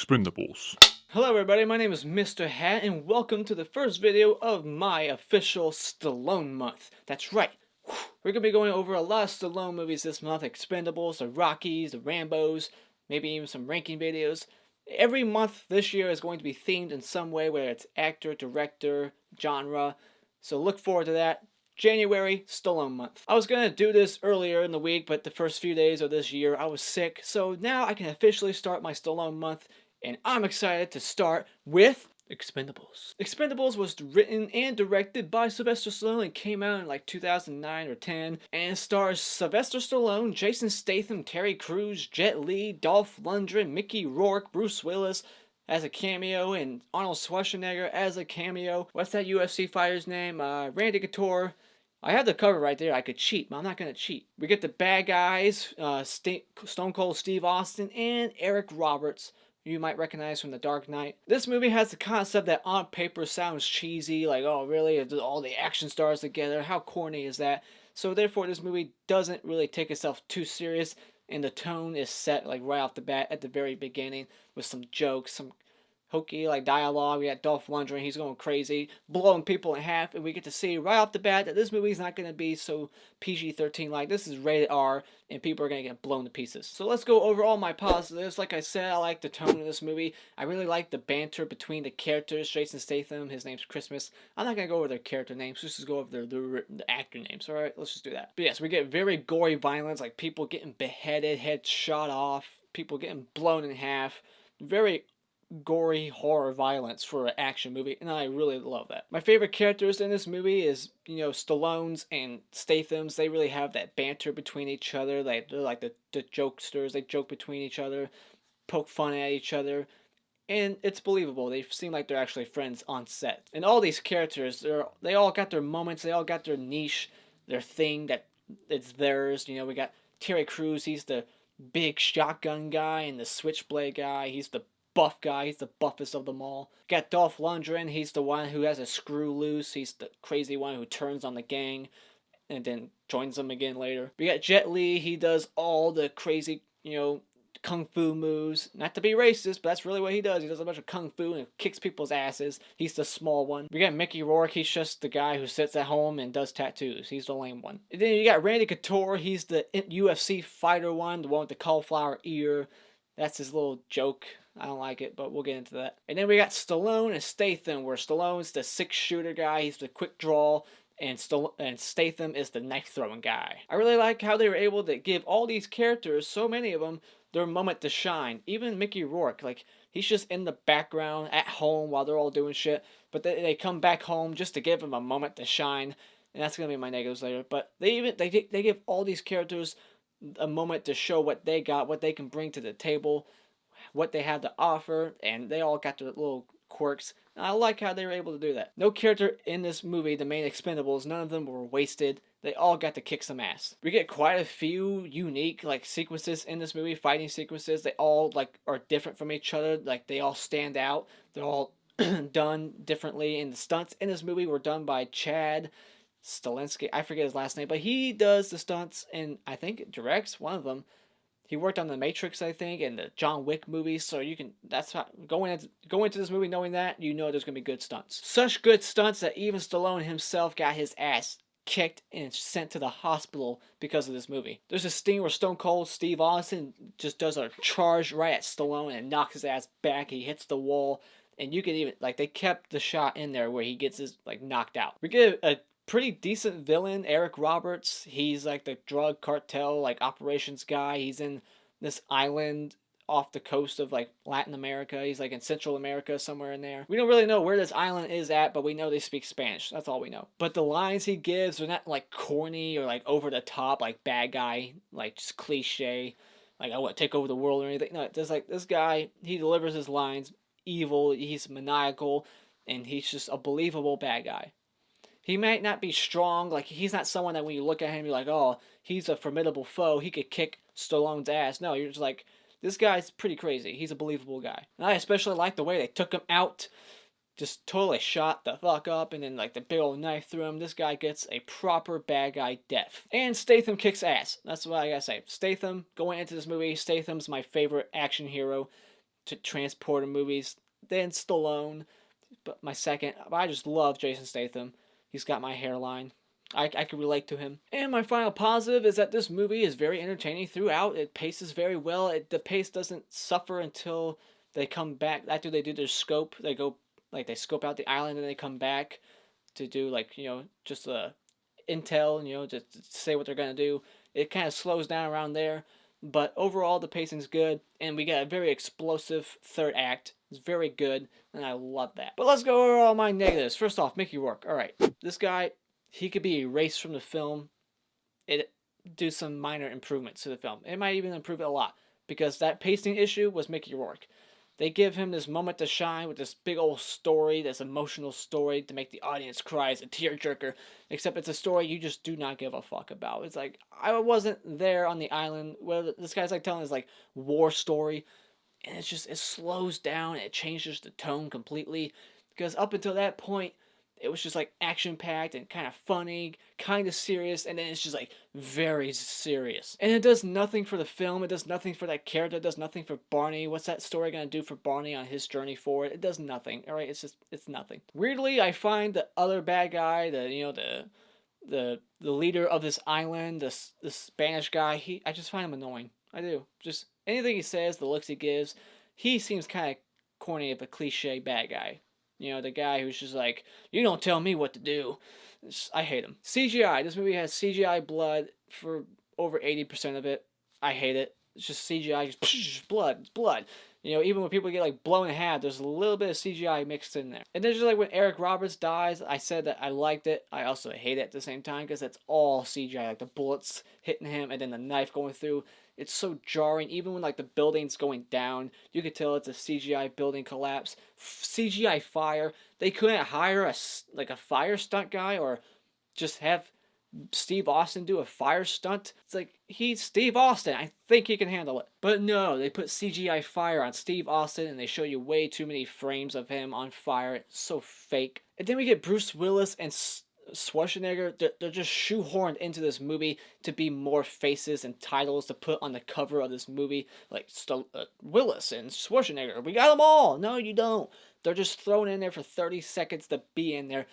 Expendables. Hello everybody, my name is Mr. Hat and welcome to the first video of my official Stallone month. That's right, we're going to be going over a lot of Stallone movies this month, Expendables, the Rockies, the Rambos, maybe even some ranking videos. Every month this year is going to be themed in some way, whether it's actor, director, genre, so look forward to that. January, Stallone month. I was going to do this earlier in the week, but the first few days of this year I was sick, so now I can officially start my Stallone month. And I'm excited to start with Expendables. Expendables was written and directed by Sylvester Stallone and came out in like 2009 or 10 and stars Sylvester Stallone, Jason Statham, Terry Crews, Jet Li, Dolph Lundgren, Mickey Rourke, Bruce Willis as a cameo, and Arnold Schwarzenegger as a cameo. What's that UFC fighter's name? Randy Couture. I have the cover right there. I could cheat, but I'm not going to cheat. We get the bad guys, Stone Cold Steve Austin, and Eric Roberts, you might recognize from The Dark Knight. This movie has the concept that on paper sounds cheesy, like, oh really, all the action stars together, how corny is that? So therefore this movie doesn't really take itself too serious, and the tone is set like right off the bat at the very beginning with some jokes, some hokey like dialogue. We got Dolph Lundgren, he's going crazy, blowing people in half, and we get to see right off the bat that this movie's not going to be so PG-13 like. This is rated R, and people are going to get blown to pieces. So let's go over all my positives. Like I said, I like the tone of this movie. I really like the banter between the characters. Jason Statham, his name's Christmas. I'm not going to go over their character names, let's just go over the actor names, alright? Let's just do that. But yes, we get very gory violence, like people getting beheaded, heads shot off, people getting blown in half. Very gory horror violence for an action movie, and I really love that. My favorite characters in this movie is, Stallone's and Statham's. They really have that banter between each other. They're like the jokesters. They joke between each other, poke fun at each other, and it's believable. They seem like they're actually friends on set. And all these characters, they all got their moments. They all got their niche, their thing that it's theirs. We got Terry Crews. He's the big shotgun guy and the switchblade guy. He's the buff guy, he's the buffest of them all. Got Dolph Lundgren, he's the one who has a screw loose, he's the crazy one who turns on the gang and then joins them again later. We got Jet Li, he does all the crazy, kung fu moves. Not to be racist, but that's really what he does. He does a bunch of kung fu and kicks people's asses. He's the small one. We got Mickey Rourke, he's just the guy who sits at home and does tattoos. He's the lame one. And then you got Randy Couture, he's the UFC fighter one, the one with the cauliflower ear. That's his little joke. I don't like it, but we'll get into that. And then we got Stallone and Statham, where Stallone's the 6-shooter guy, he's the quick draw, and Statham is the knife-throwing guy. I really like how they were able to give all these characters, so many of them, their moment to shine. Even Mickey Rourke, like, he's just in the background at home while they're all doing shit, but they come back home just to give him a moment to shine, and that's going to be my negatives later. But they give all these characters a moment to show what they got, what they can bring to the table, what they have to offer, and they all got their little quirks. And I like how they were able to do that. No character in this movie, the main Expendables, none of them were wasted. They all got to kick some ass. We get quite a few unique sequences in this movie, fighting sequences. They all are different from each other. They all stand out. They're all done differently. And the stunts in this movie were done by Chad Stahelski. I forget his last name, but he does the stunts and I think directs one of them. He worked on The Matrix, I think, and the John Wick movies, so that's how, go into this movie knowing that, there's going to be good stunts. Such good stunts that even Stallone himself got his ass kicked and sent to the hospital because of this movie. There's a scene where Stone Cold Steve Austin just does a charge right at Stallone and knocks his ass back. He hits the wall, and you can even, they kept the shot in there where he gets his, knocked out. We get a pretty decent villain, Eric Roberts. He's the drug cartel operations guy. He's in this island off the coast of Latin America. He's in Central America, somewhere in there. We don't really know where this island is at, but we know they speak Spanish. That's all we know. But the lines he gives are not corny or over the top, bad guy, just cliche, I want to take over the world or anything. No, just this guy, he delivers his lines evil, he's maniacal, and he's just a believable bad guy. He might not be strong, he's not someone that when you look at him, you're oh, he's a formidable foe, he could kick Stallone's ass. No, you're just this guy's pretty crazy. He's a believable guy. And I especially like the way they took him out, just totally shot the fuck up, and then the big old knife through him. This guy gets a proper bad guy death. And Statham kicks ass. That's what I gotta say. Statham, going into this movie, Statham's my favorite action hero. transporter movies, then Stallone. But my second, I just love Jason Statham. He's got my hairline. I can relate to him. And my final positive is that this movie is very entertaining throughout. It paces very well. The pace doesn't suffer until they come back. After they do their scope, they go, like, they scope out the island and they come back to do, like, just intel, just to say what they're going to do. It kind of slows down around there. But overall, the pacing's good. And we got a very explosive third act. It's very good. And I love that. But let's go over all my negatives. First off, Mickey Rourke. Alright, this guy, he could be erased from the film. Do some minor improvements to the film. It might even improve it a lot. Because that pacing issue was Mickey Rourke. They give him this moment to shine with this big old story, this emotional story to make the audience cry. It's a tearjerker. Except it's a story you just do not give a fuck about. It's like, I wasn't there on the island where this guy's like telling his like war story. And it's just, it slows down. It changes the tone completely. Because up until that point, it was just like action-packed and kind of funny, kind of serious, and then it's just like very serious. And it does nothing for the film, it does nothing for that character, it does nothing for Barney. What's that story gonna do for Barney on his journey forward? It does nothing, alright? It's nothing. Weirdly, I find the other bad guy, the leader of this island, this Spanish guy, I just find him annoying. I do. Just anything he says, the looks he gives, he seems kind of corny of a cliche bad guy. The guy who's just like, you don't tell me what to do. I hate him. CGI. This movie has CGI blood for over 80% of it. I hate it. It's just CGI, just blood. It's blood. Even when people get like blown in half, there's a little bit of CGI mixed in there. And then just like when Eric Roberts dies, I said that I liked it. I also hate it at the same time because it's all CGI. Like the bullets hitting him and then the knife going through. It's so jarring. Even when like the building's going down, you could tell it's a CGI building collapse. CGI fire. They couldn't hire a fire stunt guy or just have Steve Austin do a fire stunt. It's like, he's Steve Austin. I think he can handle it. But no, they put CGI fire on Steve Austin and they show you way too many frames of him on fire. It's so fake. And then we get Bruce Willis and Schwarzenegger. They're just shoehorned into this movie to be more faces and titles to put on the cover of this movie. Like Willis and Schwarzenegger. We got them all. No, you don't. They're just thrown in there for 30 seconds to be in there.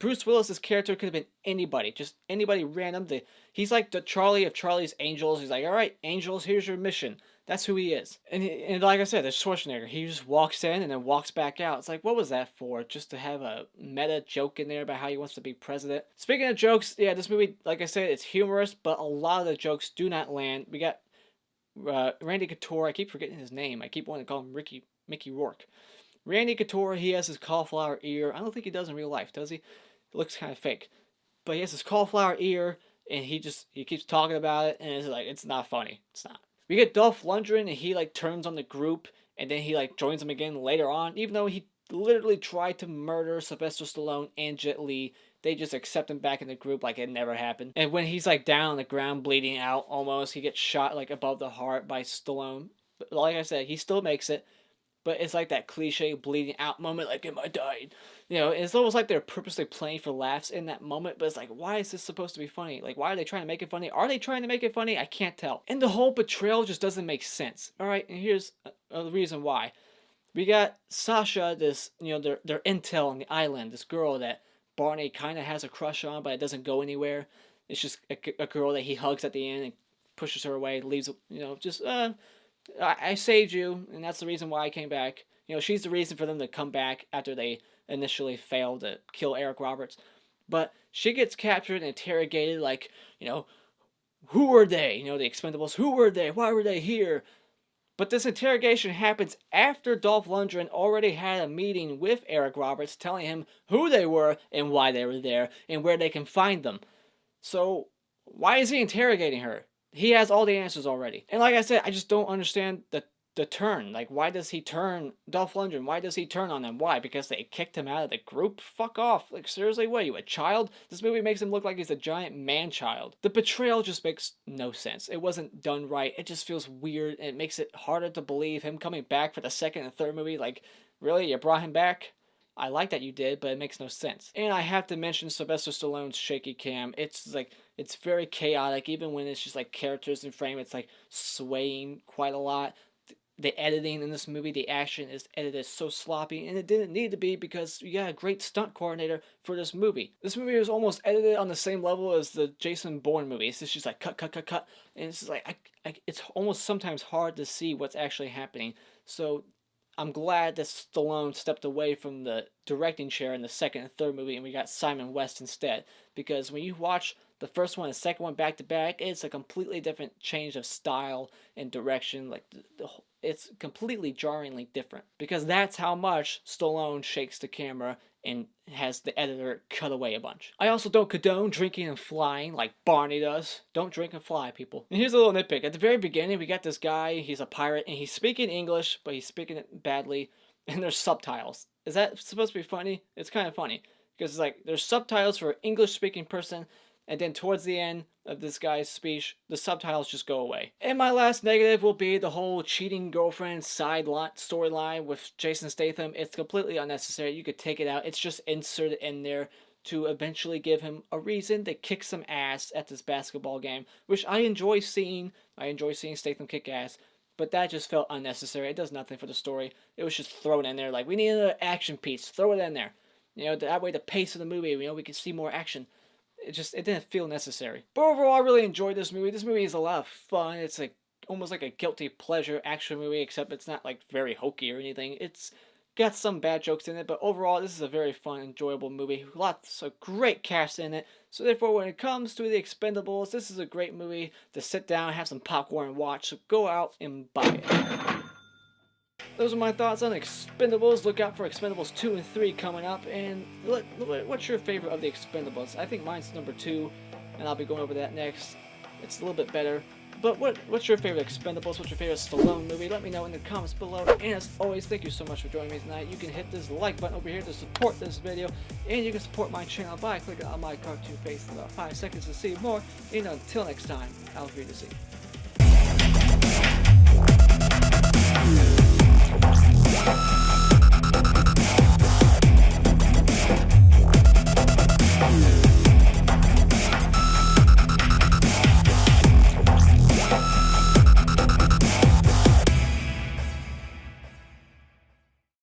Bruce Willis's character could have been anybody, just anybody random. He's like the Charlie of Charlie's Angels. He's like, all right, Angels, here's your mission. That's who he is. And like I said, there's Schwarzenegger. He just walks in and then walks back out. It's like, what was that for? Just to have a meta joke in there about how he wants to be president? Speaking of jokes, yeah, this movie, like I said, it's humorous, but a lot of the jokes do not land. We got Randy Couture. I keep forgetting his name. I keep wanting to call him Mickey Rourke. Randy Couture, he has his cauliflower ear. I don't think he does in real life, does he? It looks kind of fake. But he has his cauliflower ear, and he keeps talking about it, and it's like, it's not funny. It's not. We get Dolph Lundgren, and he, like, turns on the group, and then he, like, joins them again later on, even though he literally tried to murder Sylvester Stallone and Jet Li. They just accept him back in the group like it never happened. And when he's, like, down on the ground, bleeding out almost, he gets shot, like, above the heart by Stallone. But like I said, he still makes it. But it's like that cliche bleeding out moment, like, am I dying? It's almost like they're purposely playing for laughs in that moment, but it's like, why is this supposed to be funny? Like, why are they trying to make it funny? Are they trying to make it funny? I can't tell. And the whole betrayal just doesn't make sense. Alright, and here's the reason why. We got Sasha, this, their intel on the island, this girl that Barney kind of has a crush on, but it doesn't go anywhere. It's just a girl that he hugs at the end and pushes her away, leaves, I saved you, and that's the reason why I came back. She's the reason for them to come back after they initially failed to kill Eric Roberts. But she gets captured and interrogated like, who were they? The Expendables, who were they? Why were they here? But this interrogation happens after Dolph Lundgren already had a meeting with Eric Roberts telling him who they were and why they were there and where they can find them. So, why is he interrogating her? He has all the answers already. And like I said, I just don't understand the turn. Like, why does he turn, Dolph Lundgren, why does he turn on them? Why? Because they kicked him out of the group? Fuck off. Like, seriously, what are you, a child? This movie makes him look like he's a giant man-child. The betrayal just makes no sense. It wasn't done right. It just feels weird. It makes it harder to believe him coming back for the second and third movie. Like, really? You brought him back? I like that you did, but it makes no sense. And I have to mention Sylvester Stallone's shaky cam. It's like, it's very chaotic. Even when it's just like characters in frame, it's like swaying quite a lot. the editing in this movie, the action is edited so sloppy, and it didn't need to be because you got a great stunt coordinator for this movie. This movie was almost edited on the same level as the Jason Bourne movie. It's just like cut, cut, cut, cut, and it's just like it's almost sometimes hard to see what's actually happening. So I'm glad that Stallone stepped away from the directing chair in the second and third movie, and we got Simon West instead. Because when you watch the first one and second one back to back, it's a completely different change of style and direction. Like it's completely jarringly different, because that's how much Stallone shakes the camera and has the editor cut away a bunch. I also don't condone drinking and flying like Barney does. Don't drink and fly, people. And here's a little nitpick. At the very beginning, we got this guy, he's a pirate, and he's speaking English, but he's speaking it badly, and there's subtitles. Is that supposed to be funny? It's kind of funny, because it's like, there's subtitles for an English-speaking person, and then towards the end of this guy's speech, the subtitles just go away. And my last negative will be the whole cheating girlfriend side storyline with Jason Statham. It's completely unnecessary. You could take it out. It's just inserted in there to eventually give him a reason to kick some ass at this basketball game, which I enjoy seeing. I enjoy seeing Statham kick ass, but that just felt unnecessary. It does nothing for the story. It was just thrown in there like, we need another action piece. Throw it in there. You know, that way the pace of the movie, you know, we can see more action. It didn't feel necessary. But overall, I really enjoyed this movie. This movie is a lot of fun. It's like almost like a guilty pleasure action movie, except it's not like very hokey or anything. It's got some bad jokes in it, but overall, this is a very fun, enjoyable movie. Lots of great cast in it. So therefore, when it comes to the Expendables, this is a great movie to sit down, have some popcorn, and watch. So go out and buy it. Those are my thoughts on Expendables. Look out for Expendables 2 and 3 coming up. And what's your favorite of the Expendables? I think mine's number 2, and I'll be going over that next. It's a little bit better. But what's your favorite Expendables? What's your favorite Stallone movie? Let me know in the comments below. And as always, thank you so much for joining me tonight. You can hit this like button over here to support this video. And you can support my channel by clicking on my cartoon face in about 5 seconds to see more. And until next time, I'll be to see you.